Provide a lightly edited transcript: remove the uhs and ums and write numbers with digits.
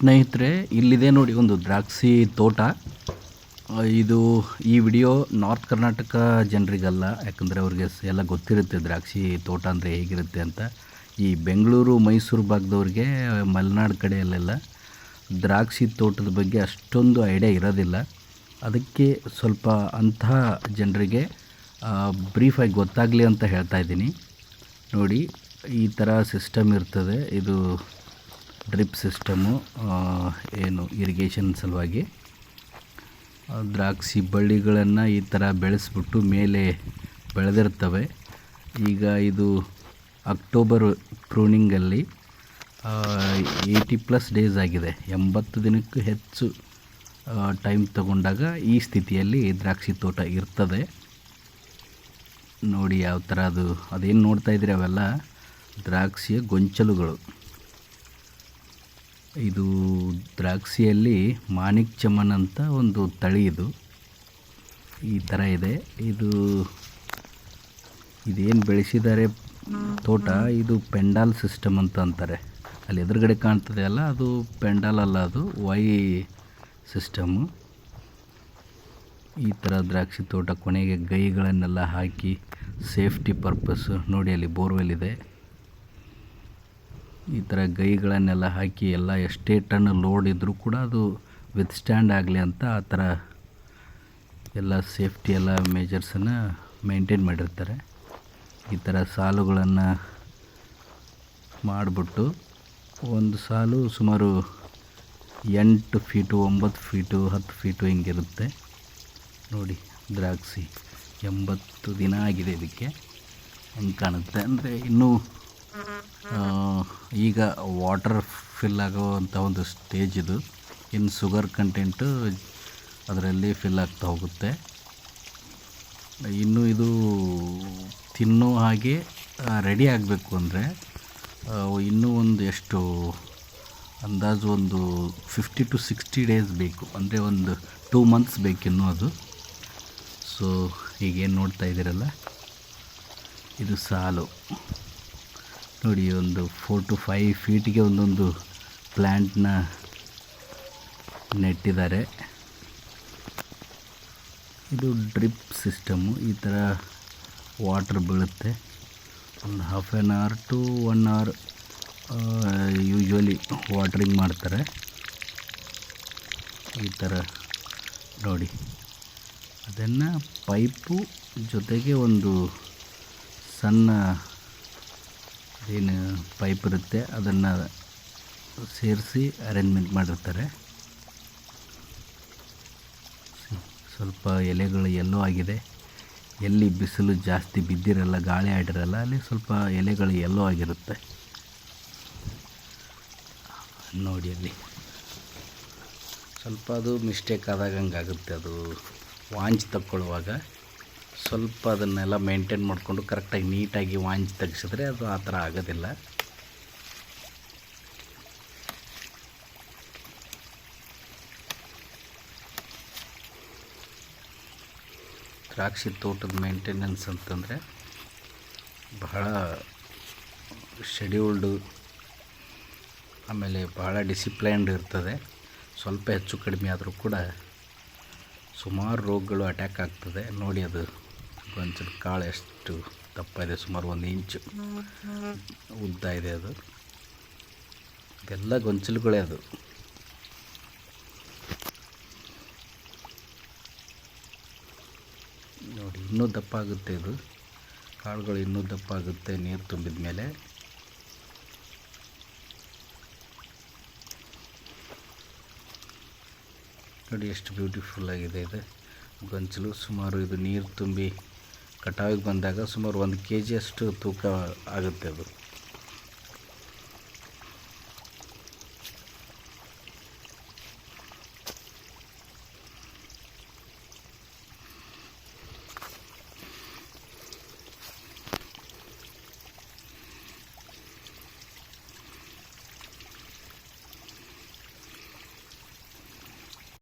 ಸ್ನೇಹಿತರೆ, ಇಲ್ಲಿದೆ ನೋಡಿ ಒಂದು ದ್ರಾಕ್ಷಿ ತೋಟ. ಇದು ಈ ವಿಡಿಯೋ ನಾರ್ತ್ ಕರ್ನಾಟಕ ಜನರಿಗಲ್ಲ, ಯಾಕಂದರೆ ಅವ್ರಿಗೆ ಎಲ್ಲ ಗೊತ್ತಿರುತ್ತೆ ದ್ರಾಕ್ಷಿ ತೋಟ ಅಂದರೆ ಹೇಗಿರುತ್ತೆ ಅಂತ. ಈ ಬೆಂಗಳೂರು ಮೈಸೂರು ಭಾಗದವ್ರಿಗೆ, ಮಲೆನಾಡು ಕಡೆಯಲ್ಲೆಲ್ಲ ದ್ರಾಕ್ಷಿ ತೋಟದ ಬಗ್ಗೆ ಅಷ್ಟೊಂದು ಐಡಿಯಾ ಇರೋದಿಲ್ಲ. ಅದಕ್ಕೆ ಸ್ವಲ್ಪ ಅಂತಹ ಜನರಿಗೆ ಬ್ರೀಫಾಗಿ ಗೊತ್ತಾಗಲಿ ಅಂತ ಹೇಳ್ತಾ ಇದ್ದೀನಿ. ನೋಡಿ, ಈ ಥರ ಸಿಸ್ಟಮ್ ಇರ್ತದೆ. ಇದು ಡ್ರಿಪ್ ಸಿಸ್ಟಮು, ಏನು ಇರಿಗೇಷನ್ ಸಲುವಾಗಿ ದ್ರಾಕ್ಷಿ ಬಳ್ಳಿಗಳನ್ನು ಈ ಥರ ಬೆಳೆಸ್ಬಿಟ್ಟು ಮೇಲೆ ಬೆಳೆದಿರ್ತವೆ. ಈಗ ಇದು ಅಕ್ಟೋಬರ್ ಪ್ರೂನಿಂಗಲ್ಲಿ 80+ ಡೇಸ್ ಆಗಿದೆ. 80 ದಿನಕ್ಕೂ ಹೆಚ್ಚು ಟೈಮ್ ತಗೊಂಡಾಗ ಈ ಸ್ಥಿತಿಯಲ್ಲಿ ದ್ರಾಕ್ಷಿ ತೋಟ ಇರ್ತದೆ. ನೋಡಿ ಯಾವ ಥರ ಅದೇನು ನೋಡ್ತಾ ಇದ್ದೀರಿ ಅವೆಲ್ಲ ದ್ರಾಕ್ಷಿಯ ಗೊಂಚಲುಗಳು. ಇದು ದ್ರಾಕ್ಷಿಯಲ್ಲಿ ಮಾಣಿಕ್ ಚಮನ್ ಅಂತ ಒಂದು ತಳಿ. ಇದು ಈ ಥರ ಇದೆ. ಇದೇನು ಬೆಳೆಸಿದ್ದಾರೆ ತೋಟ, ಇದು ಪೆಂಡಾಲ್ ಸಿಸ್ಟಮ್ ಅಂತ ಅಂತಾರೆ. ಅಲ್ಲಿ ಎದುರುಗಡೆ ಕಾಣ್ತದೆ ಅಲ್ಲ, ಅದು ಪೆಂಡಾಲ್ ಅಲ್ಲ, ಅದು ವೈ ಸಿಸ್ಟಮು. ಈ ಥರ ದ್ರಾಕ್ಷಿ ತೋಟ ಕೊನೆಗೆ ಗೈಗಳನ್ನೆಲ್ಲ ಹಾಕಿ ಸೇಫ್ಟಿ ಪರ್ಪಸ್ಸು. ನೋಡಿ ಅಲ್ಲಿ ಬೋರ್ವೆಲ್ ಇದೆ. ಈ ಥರ ಗೈಗಳನ್ನೆಲ್ಲ ಹಾಕಿ ಎಲ್ಲ ಎಷ್ಟೇ ಟನ್ ಲೋಡ್ ಇದ್ದರೂ ಕೂಡ ಅದು ವಿತ್ಸ್ಟ್ಯಾಂಡ್ ಆಗಲಿ ಅಂತ ಆ ಥರ ಎಲ್ಲ ಸೇಫ್ಟಿ ಎಲ್ಲ ಮೇಜರ್ಸನ್ನು ಮೇಂಟೈನ್ ಮಾಡಿರ್ತಾರೆ. ಈ ಥರ ಸಾಲುಗಳನ್ನು ಮಾಡಿಬಿಟ್ಟು ಒಂದು ಸಾಲು ಸುಮಾರು 8 ಫೀಟು, 9 ಫೀಟು, 10 ಫೀಟು ಹಿಂಗಿರುತ್ತೆ. ನೋಡಿ ದ್ರಾಕ್ಷಿ 80 ದಿನ ಆಗಿದೆ. ಇದಕ್ಕೆ ಹೆಂಗೆ ಕಾಣುತ್ತೆ ಅಂದರೆ ಇನ್ನೂ ಈಗ ವಾಟರ್ ಫಿಲ್ ಆಗೋವಂಥ ಒಂದು ಸ್ಟೇಜ್ ಇದು. ಇನ್ನು ಶುಗರ್ ಕಂಟೆಂಟು ಅದರಲ್ಲಿ ಫಿಲ್ ಆಗ್ತಾ ಹೋಗುತ್ತೆ. ಇನ್ನು ಇದು ತಿನ್ನೋ ಹಾಗೆ ರೆಡಿ ಆಗಬೇಕು ಅಂದರೆ ಇನ್ನೂ ಒಂದು ಎಷ್ಟು ಅಂದಾಜು ಒಂದು 50 to 60 ಡೇಸ್ ಬೇಕು. ಅಂದರೆ ಒಂದು 2 months ಬೇಕಿನ್ನೂ ಅದು. ಸೊ ಈಗೇನು ನೋಡ್ತಾ ಇದ್ದೀರಲ್ಲ, ಇದು ಸಾಲು. ನೋಡಿ, ಒಂದು 4 to 5 ಫೀಟಿಗೆ ಒಂದೊಂದು ಪ್ಲ್ಯಾಂಟ್ನ ನೆಟ್ಟಿದ್ದಾರೆ. ಇದು ಡ್ರಿಪ್ ಸಿಸ್ಟಮು. ಈ ಥರ ವಾಟರ್ ಬೀಳುತ್ತೆ. ಒಂದು 1/2 hour to 1 hour usually watering ಮಾಡ್ತಾರೆ. ಈ ಥರ ನೋಡಿ, ಅದನ್ನು ಪೈಪು ಜೊತೆಗೆ ಒಂದು ಸಣ್ಣ ಏನು ಪೈಪ್ ಇರುತ್ತೆ ಅದನ್ನು ಸೇರಿಸಿ ಅರೇಂಜ್ಮೆಂಟ್ ಮಾಡಿರ್ತಾರೆ. ಸ್ವಲ್ಪ ಎಲೆಗಳು ಎಲ್ಲೋ ಆಗಿದೆ. ಎಲ್ಲಿ ಬಿಸಿಲು ಜಾಸ್ತಿ ಬಿದ್ದಿರಲ್ಲ, ಗಾಳಿ ಆಡಿರಲ್ಲ, ಅಲ್ಲಿ ಸ್ವಲ್ಪ ಎಲೆಗಳು ಎಲ್ಲೋ ಆಗಿರುತ್ತೆ. ನೋಡಿ ಅಲ್ಲಿ ಸ್ವಲ್ಪ ಅದು ಮಿಸ್ಟೇಕ್ ಆದಾಗ ಹಂಗಾಗುತ್ತೆ. ಅದು ವಾಂಚ್ ತಗೊಳ್ಳುವಾಗ ಸ್ವಲ್ಪ ಅದನ್ನೆಲ್ಲ ಮೇಂಟೈನ್ ಮಾಡಿಕೊಂಡು ಕರೆಕ್ಟಾಗಿ ನೀಟಾಗಿ ವಾಂಚ್ ತೆಗೆಸಿದ್ರೆ ಅದು ಆ ಥರ ಆಗೋದಿಲ್ಲ. ದ್ರಾಕ್ಷಿ ತೋಟದ ಮೇಂಟೆನೆನ್ಸ್ ಅಂತಂದರೆ ಬಹಳ ಶೆಡ್ಯೂಲ್ಡು, ಆಮೇಲೆ ಬಹಳ ಡಿಸಿಪ್ಲೈನ್ಡ್ ಇರ್ತದೆ. ಸ್ವಲ್ಪ ಹೆಚ್ಚು ಕಡಿಮೆ ಆದರೂ ಕೂಡ ಸುಮಾರು ರೋಗಗಳು ಅಟ್ಯಾಕ್ ಆಗ್ತದೆ. ನೋಡಿ, ಅದು ಗೊಂಚಲು ಕಾಳು ಎಷ್ಟು ದಪ್ಪ ಇದೆ, ಸುಮಾರು 1 ಇಂಚು ಉದ್ದ ಇದೆ. ಅದು ಇದೆಲ್ಲ ಗೊಂಚಲುಗಳೇ. ಅದು ನೋಡಿ, ಇನ್ನೂ ದಪ್ಪ ಆಗುತ್ತೆ. ಇದು ಕಾಳುಗಳು ಇನ್ನೂ ದಪ್ಪ ಆಗುತ್ತೆ ನೀರು ತುಂಬಿದ ಮೇಲೆ. ನೋಡಿ ಎಷ್ಟು ಬ್ಯೂಟಿಫುಲ್ ಆಗಿದೆ ಇದು ಗೊಂಚಲು. ಸುಮಾರು ಇದು ನೀರು ತುಂಬಿ ಕಟಾವಿಗೆ ಬಂದಾಗ ಸುಮಾರು 1 kg ಅಷ್ಟು ತೂಕ ಆಗುತ್ತೆ ಅದು.